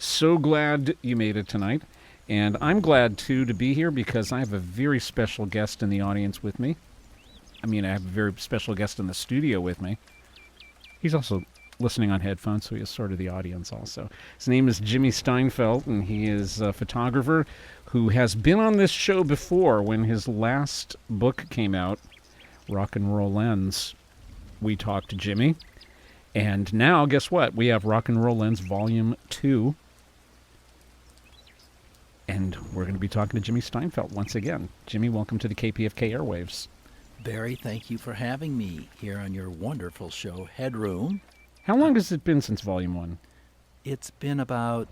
So glad you made it tonight. And I'm glad, too, to be here because I have a very special guest in the audience with me. I have a very special guest in the studio with me. He's also listening on headphones, so he is sort of the audience also. His name is Jimmy Steinfeldt, and he is a photographer who has been on this show before when his last book came out, Rock&Roll Lens. We talked to Jimmy. And now, guess what? We have Rock&Roll Lens Volume 2. And we're going to be talking to Jimmy Steinfeldt once again. Jimmy, welcome to the KPFK airwaves. Barry, thank you for having me here on your wonderful show, Headroom. How long has it been since Volume 1? It's been about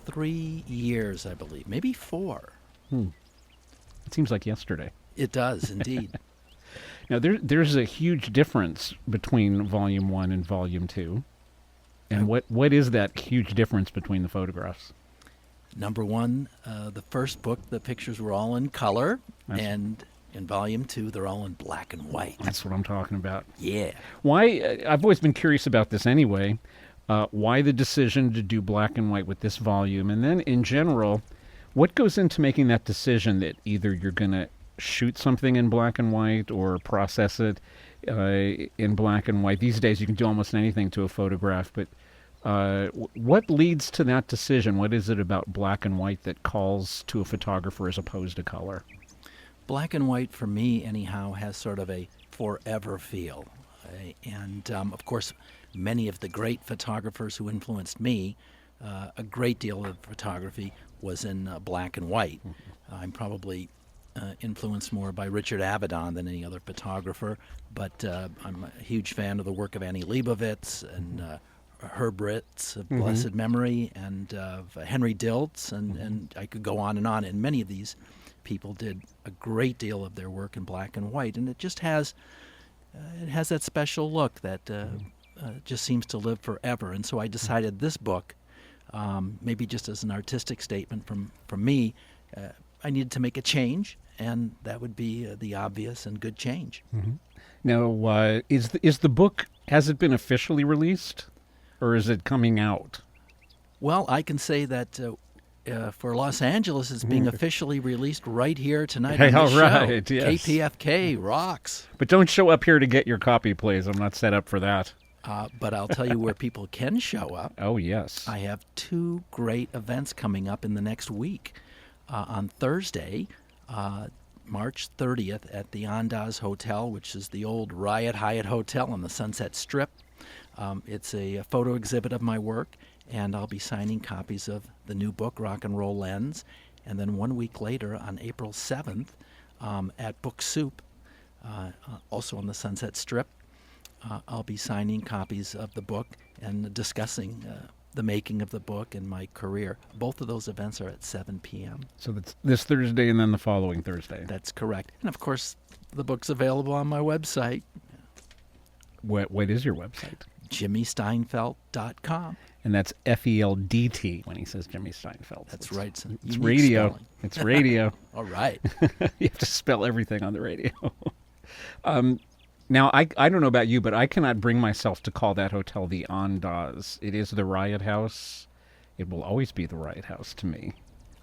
3 years, I believe, maybe 4. It seems like yesterday. It does, indeed. Now, there's a huge difference between Volume 1 and Volume 2. And what is that huge difference between the photographs? Number one, the first book, the pictures were all in color, and in Volume 2, they're all in black and white. That's what I'm talking about. Yeah. Why? I've always been curious about this anyway. Why the decision to do black and white with this volume? And then, in general, what goes into making that decision that either you're going to shoot something in black and white or process it in black and white? These days, you can do almost anything to a photograph, but what leads to that decision? What is it about black and white that calls to a photographer as opposed to color? Black and white, for me, anyhow, has sort of a forever feel. And, of course, many of the great photographers who influenced me, a great deal of photography was in black and white. I'm probably influenced more by Richard Avedon than any other photographer, but I'm a huge fan of the work of Annie Leibovitz and Herb Ritz of blessed memory, and Henry Diltz, and I could go on, and many of these people did a great deal of their work in black and white, and it just has that special look that just seems to live forever. And so I decided this book, maybe just as an artistic statement from me, I needed to make a change, and that would be the obvious and good change. Now, is the book, has it been officially released? Or is it coming out? Well, I can say that for Los Angeles, it's being officially released right here tonight on this right, show. Yes. KPFK rocks. But don't show up here to get your copy, please. I'm not set up for that. But I'll tell you where people can show up. Oh, yes. I have 2 great events coming up in the next week. On Thursday, March 30th at the Andaz Hotel, which is the old Hyatt Hotel on the Sunset Strip. It's a photo exhibit of my work, and I'll be signing copies of the new book, Rock&Roll Lens. And then 1 week later, on April 7th, at Book Soup, also on the Sunset Strip, I'll be signing copies of the book and discussing the making of the book and my career. Both of those events are at 7 p.m. So that's this Thursday and then the following Thursday. That's correct. And, of course, the book's available on my website. What is your website? JimmySteinfeldt.com. And that's F-E-L-D-T when he says Jimmy Steinfeldt. That's right. It's radio. Spelling. It's radio. All right. You have to spell everything on the radio. Now, I don't know about you, but I cannot bring myself to call that hotel the Andaz. It is the Riot House. It will always be the Riot House to me.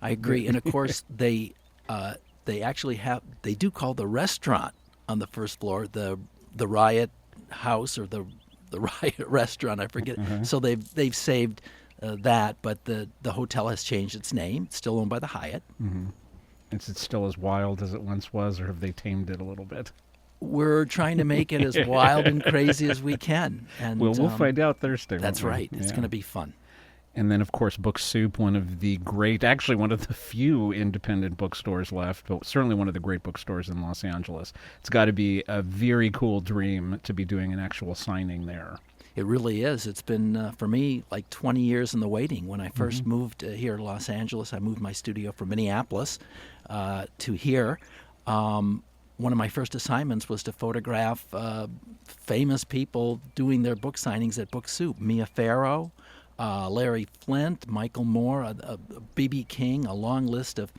I agree. And, of course, they actually they do call the restaurant on the first floor the Riot House or the Riot Restaurant, I forget. So they've saved that, but the hotel has changed its name. It's still owned by the Hyatt. Is it still as wild as it once was, or have they tamed it a little bit? We're trying to make it as wild and crazy as we can. And we'll find out Thursday. That's right. Yeah. It's going to be fun. And then, of course, Book Soup, one of the few independent bookstores left, but certainly one of the great bookstores in Los Angeles. It's got to be a very cool dream to be doing an actual signing there. It really is. It's been, for me, like 20 years in the waiting. When I first moved here to Los Angeles, I moved my studio from Minneapolis to here. One of my first assignments was to photograph famous people doing their book signings at Book Soup. Mia Farrow, Larry Flint, Michael Moore, B.B. King, a long list of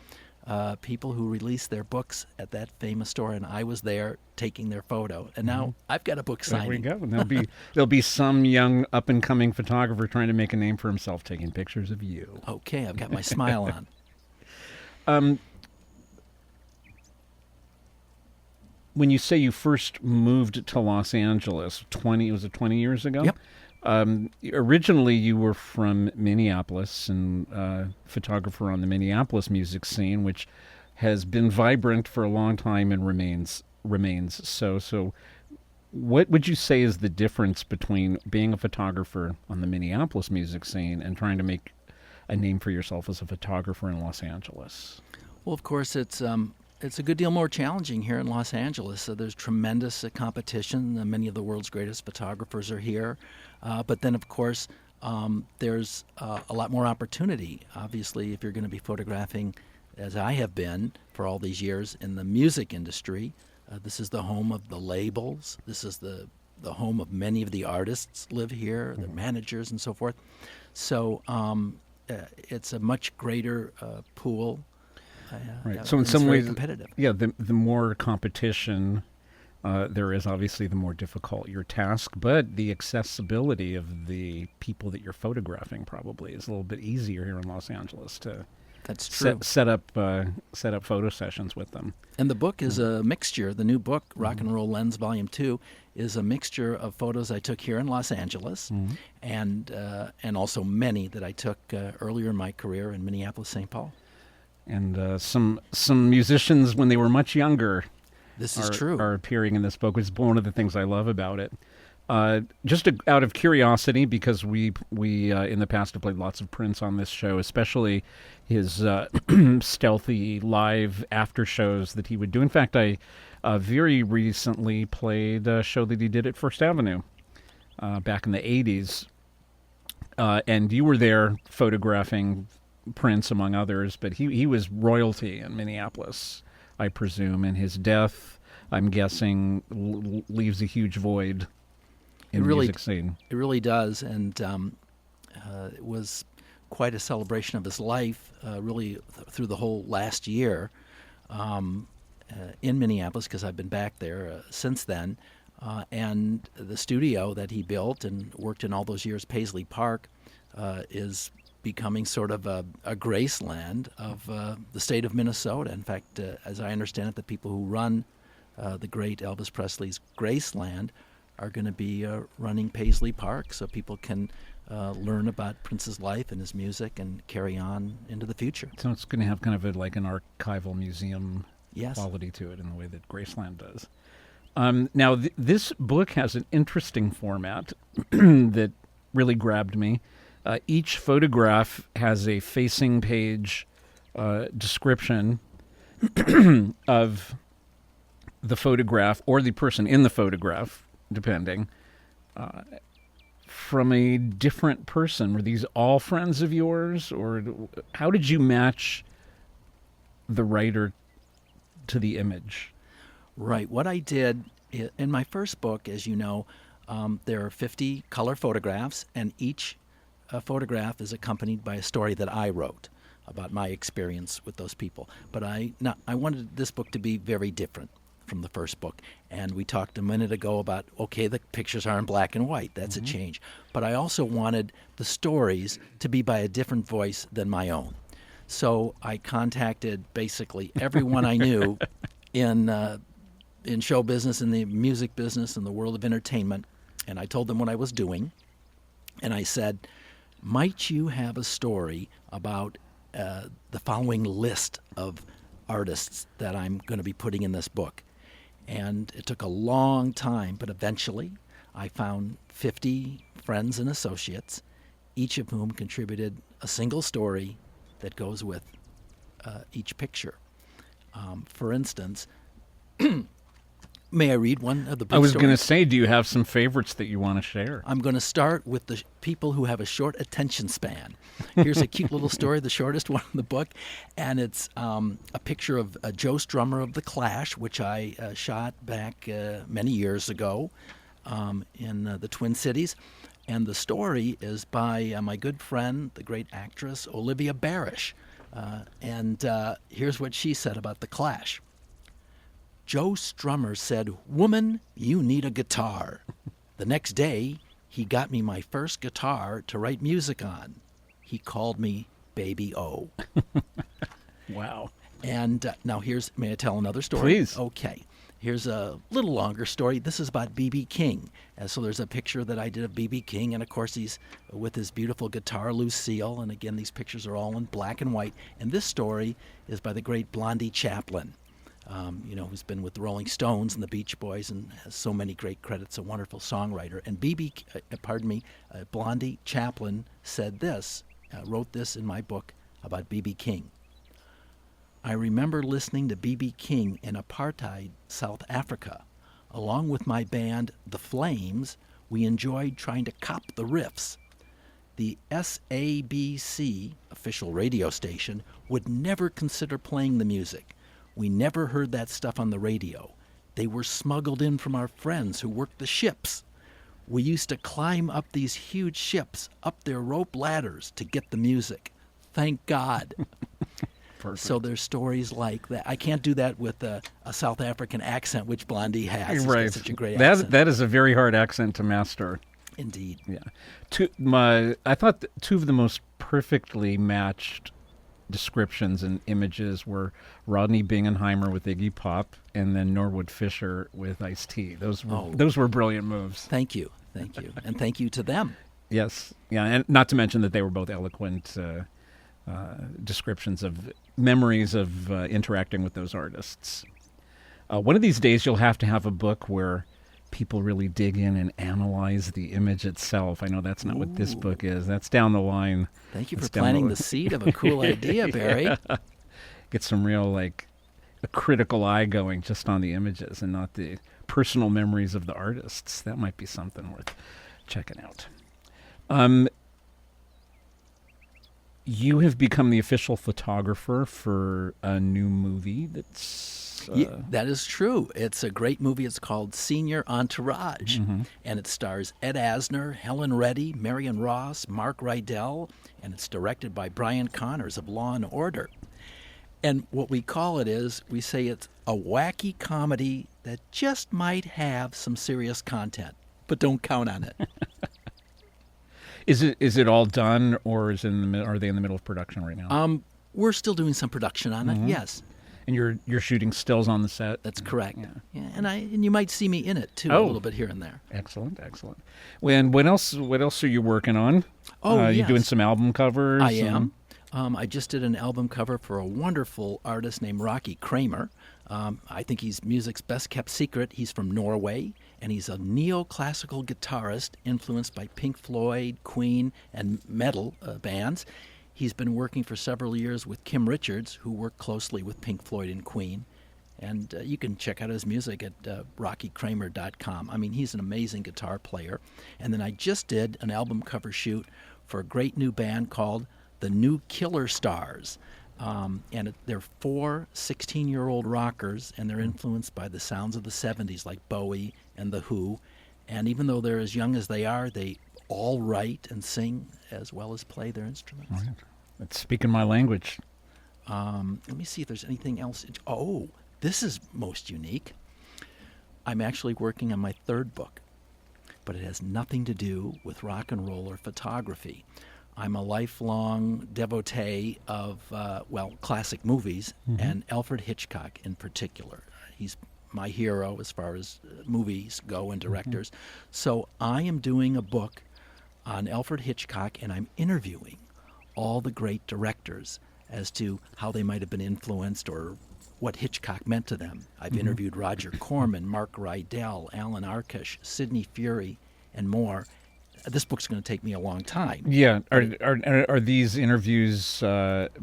people who released their books at that famous store, and I was there taking their photo. And now I've got a book signing. There we go. And there'll be some young up and coming photographer trying to make a name for himself taking pictures of you. Okay, I've got my smile on. When you say you first moved to Los Angeles, was it 20 years ago? Yep. Originally, you were from Minneapolis and photographer on the Minneapolis music scene, which has been vibrant for a long time and remains so. So, what would you say is the difference between being a photographer on the Minneapolis music scene and trying to make a name for yourself as a photographer in Los Angeles? Well, of course, it's a good deal more challenging here in Los Angeles. So there's tremendous competition. Many of the world's greatest photographers are here. But then, of course, there's a lot more opportunity. Obviously, if you're going to be photographing, as I have been for all these years, in the music industry, this is the home of the labels. This is the home of many of the artists live here, the managers and so forth. So it's a much greater pool. Right. So in some ways, competitive. Yeah, the more competition there is, obviously, the more difficult your task. But the accessibility of the people that you're photographing probably is a little bit easier here in Los Angeles to That's true. set up photo sessions with them. And the book is a mixture. The new book, Rock&Roll Lens Volume 2, is a mixture of photos I took here in Los Angeles and also many that I took earlier in my career in Minneapolis, St. Paul. And some musicians, when they were much younger, This is true. are appearing in this book, which is one of the things I love about it. Just out of curiosity, because we in the past have played lots of Prince on this show, especially his stealthy live after shows that he would do. In fact, I very recently played a show that he did at First Avenue back in the 80s. And you were there photographing Prince, among others, but he was royalty in Minneapolis, I presume, and his death, I'm guessing, leaves a huge void in the music scene. It really does, and it was quite a celebration of his life, really through the whole last year in Minneapolis, because I've been back there since then, and the studio that he built and worked in all those years, Paisley Park, is becoming sort of a Graceland of the state of Minnesota. In fact, as I understand it, the people who run the great Elvis Presley's Graceland are going to be running Paisley Park, so people can learn about Prince's life and his music and carry on into the future. So it's going to have kind of like an archival museum Yes. quality to it in the way that Graceland does. Now, this book has an interesting format that really grabbed me. Each photograph has a facing page description of the photograph or the person in the photograph, depending, from a different person. Were these all friends of yours, or how did you match the writer to the image? Right. What I did in my first book, as you know, there are 50 color photographs, and each photograph is accompanied by a story that I wrote about my experience with those people. But I wanted this book to be very different from the first book. And we talked a minute ago about, okay, the pictures are in black and white. That's a change. But I also wanted the stories to be by a different voice than my own. So I contacted basically everyone I knew in show business, in the music business, in the world of entertainment, and I told them what I was doing. And I said, might you have a story about the following list of artists that I'm going to be putting in this book? And it took a long time, but eventually I found 50 friends and associates, each of whom contributed a single story that goes with each picture. For instance, may I read one of the book I was stories? going to say, do you have some favorites that you want to share? I'm going to start with the people who have a short attention span. Here's a cute little story, the shortest one in the book, and it's a picture of Joe Strummer of The Clash, which I shot back many years ago in the Twin Cities. And the story is by my good friend, the great actress Olivia Barish. And here's what she said about the Clash. Joe Strummer said, "Woman, you need a guitar." The next day, he got me my first guitar to write music on. He called me Baby O. Wow. And now may I tell another story? Please. Okay. Here's a little longer story. This is about B.B. King. So there's a picture that I did of B.B. King, and of course he's with his beautiful guitar, Lucille. And again, these pictures are all in black and white. And this story is by the great Blondie Chaplin, who's been with the Rolling Stones and the Beach Boys and has so many great credits, a wonderful songwriter. And Blondie Chaplin said this, wrote this in my book about B.B. King. I remember listening to B.B. King in apartheid South Africa. Along with my band, The Flames, we enjoyed trying to cop the riffs. The SABC, official radio station, would never consider playing the music. We never heard that stuff on the radio. They were smuggled in from our friends who worked the ships. We used to climb up these huge ships, up their rope ladders to get the music. Thank God. Perfect. So there's stories like that. I can't do that with a South African accent, which Blondie has. She's Right. got such a great accent. That is a very hard accent to master. Indeed. Yeah. I thought that two of the most perfectly matched descriptions and images were Rodney Bingenheimer with Iggy Pop and then Norwood Fisher with Ice-T. Those were brilliant moves. Thank you. And thank you to them. Yes. Yeah, and not to mention that they were both eloquent descriptions of memories of interacting with those artists. One of these days you'll have to have a book where people really dig in and analyze the image itself. I know that's not what this book is. That's down the line. Thank you for planting the seed of a cool idea, Barry. Yeah. Get some real, a critical eye going just on the images and not the personal memories of the artists. That might be something worth checking out. You have become the official photographer for a new movie that's... Yeah, that is true. It's a great movie. It's called Senior Entourage, and it stars Ed Asner, Helen Reddy, Marion Ross, Mark Rydell, and it's directed by Brian Connors of Law & Order. And what we call it is, we say it's a wacky comedy that just might have some serious content, but don't count on it. Is it all done, or are they in the middle of production right now? We're still doing some production on it, yes. And you're shooting stills on the set? That's correct. Yeah. And you might see me in it too, a little bit here and there. Excellent. And what else are you working on? Yes. You doing some album covers? I am. I just did an album cover for a wonderful artist named Rocky Kramer. I think he's music's best kept secret. He's from Norway, and he's a neoclassical guitarist influenced by Pink Floyd, Queen, and metal bands. He's been working for several years with Kim Richards, who worked closely with Pink Floyd and Queen. And you can check out his music at rockykramer.com. I mean, he's an amazing guitar player. And then I just did an album cover shoot for a great new band called the New Killer Stars. They're 4 16-year-old rockers, and they're influenced by the sounds of the 70s, like Bowie and The Who. And even though they're as young as they are, they all write and sing as well as play their instruments. Right. That's speaking my language. Let me see if there's anything else. Oh, this is most unique. I'm actually working on my third book, but it has nothing to do with rock and roll or photography. I'm a lifelong devotee of, classic movies, and Alfred Hitchcock in particular. He's my hero as far as movies go and directors. So I am doing a book on Alfred Hitchcock, and I'm interviewing all the great directors as to how they might have been influenced or what Hitchcock meant to them. I've interviewed Roger Corman, Mark Rydell, Alan Arkush, Sidney Furie, and more. This book's going to take me a long time. Yeah. Are these interviews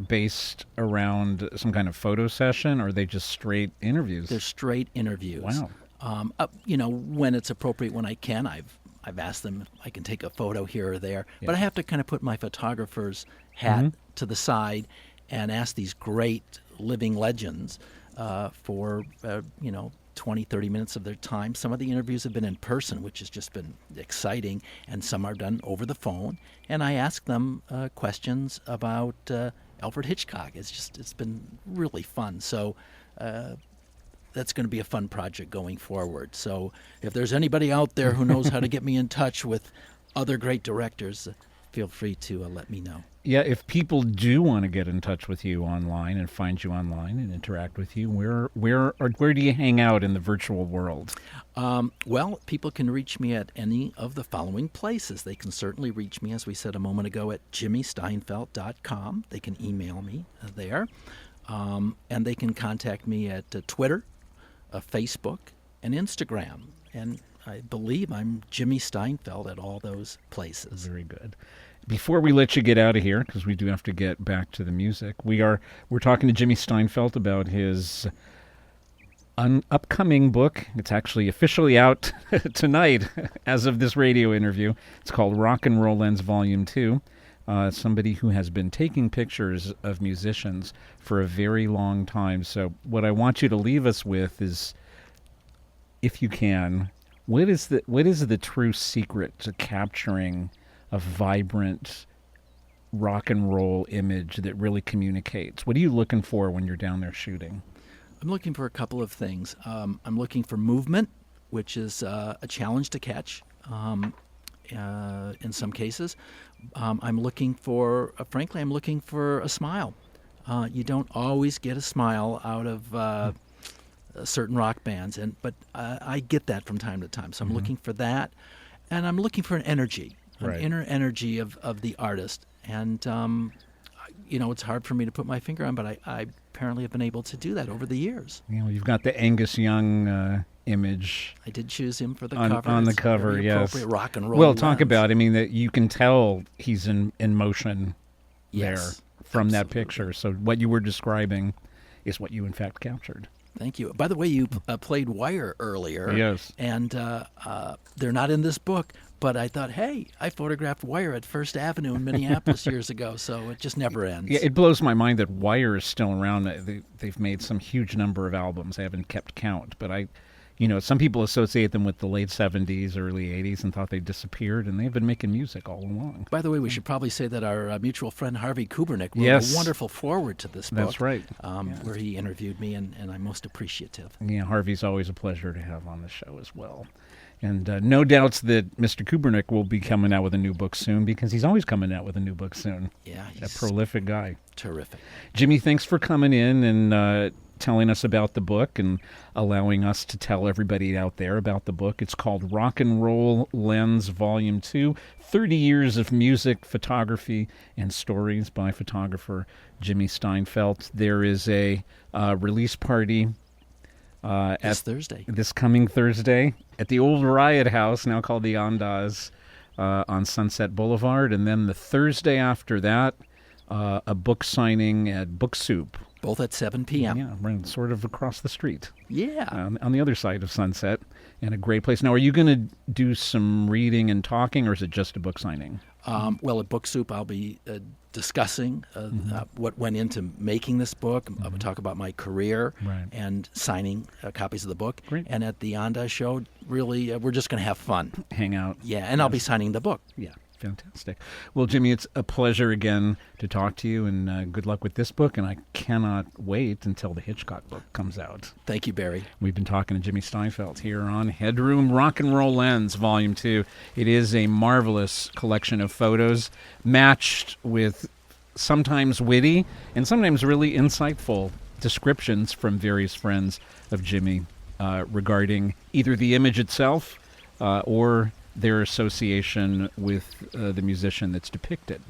based around some kind of photo session, or are they just straight interviews? They're straight interviews. Wow. When it's appropriate, when I can, I've asked them if I can take a photo here or there. Yeah. But I have to kind of put my photographer's hat to the side and ask these great living legends for 20, 30 minutes of their time. Some of the interviews have been in person, which has just been exciting, and some are done over the phone. And I ask them questions about Alfred Hitchcock. It's been really fun. So that's going to be a fun project going forward. So if there's anybody out there who knows how to get me in touch with other great directors, feel free to let me know. Yeah, if people do want to get in touch with you online and find you online and interact with you, where do you hang out in the virtual world? Well, people can reach me at any of the following places. They can certainly reach me, as we said a moment ago, at jimmysteinfeldt.com. They can email me there. And they can contact me at Twitter, Facebook, and Instagram. And I believe I'm Jimmy Steinfeldt at all those places. Very good. Before we let you get out of here, because we do have to get back to the music, we're talking to Jimmy Steinfeldt about his upcoming book. It's actually officially out tonight as of this radio interview. It's called Rock&Roll Lens Volume 2. Somebody who has been taking pictures of musicians for a very long time. So what I want you to leave us with is, if you can, what is the true secret to capturing a vibrant rock and roll image that really communicates? What are you looking for when you're down there shooting? I'm looking for a couple of things. I'm looking for movement, which is a challenge to catch in some cases. I'm looking for, frankly, I'm looking for a smile. You don't always get a smile out of certain rock bands, but I get that from time to time. So I'm looking for that, and I'm looking for an energy. An inner energy of the artist. And, it's hard for me to put my finger on, but I apparently have been able to do that over the years. You've got the Angus Young image. I did choose him for the cover. On the It's cover, very yes. appropriate rock and roll. Well, talk lens. about, that you can tell he's in motion there from absolutely. that picture. So what you were describing is what you, in fact, captured. Thank you. By the way, you played Wire earlier. Yes. And they're not in this book, but I thought, hey, I photographed Wire at First Avenue in Minneapolis years ago, so it just never ends. Yeah, it blows my mind that Wire is still around. They've made some huge number of albums. I haven't kept count, but some people associate them with the late 70s, early 80s and thought they disappeared, and they've been making music all along. By the way, we should probably say that our mutual friend Harvey Kubernick wrote a wonderful foreword to this book. That's right. Where he interviewed me, and I'm most appreciative. Yeah, Harvey's always a pleasure to have on the show as well. And no doubts that Mr. Kubernick will be coming out with a new book soon, because he's always coming out with a new book soon. Yeah, he's a prolific guy. Terrific. Jimmy, thanks for coming in and telling us about the book and allowing us to tell everybody out there about the book. It's called Rock&Roll Lens Volume 2, 30 Years of Music, Photography, and Stories by photographer Jimmy Steinfeldt. There is a release party this coming Thursday at the old Riot House, now called the Andaz, on Sunset Boulevard. And then the Thursday after that, a book signing at Book Soup. Both at 7 p.m. Yeah, right, sort of across the street. Yeah. On the other side of Sunset, and a great place. Now, are you going to do some reading and talking, or is it just a book signing? Well, at Book Soup, I'll be discussing what went into making this book. I will talk about my career and signing copies of the book. Great. And at the Onda show, really, we're just going to have fun. Hang out. Yeah, and I'll be signing the book. Yeah. Fantastic. Well, Jimmy, it's a pleasure again to talk to you, and good luck with this book, and I cannot wait until the Hitchcock book comes out. Thank you, Barry. We've been talking to Jimmy Steinfeldt here on Headroom Rock&Roll Lens Volume 2. It is a marvelous collection of photos matched with sometimes witty and sometimes really insightful descriptions from various friends of Jimmy regarding either the image itself or their association with the musician that's depicted.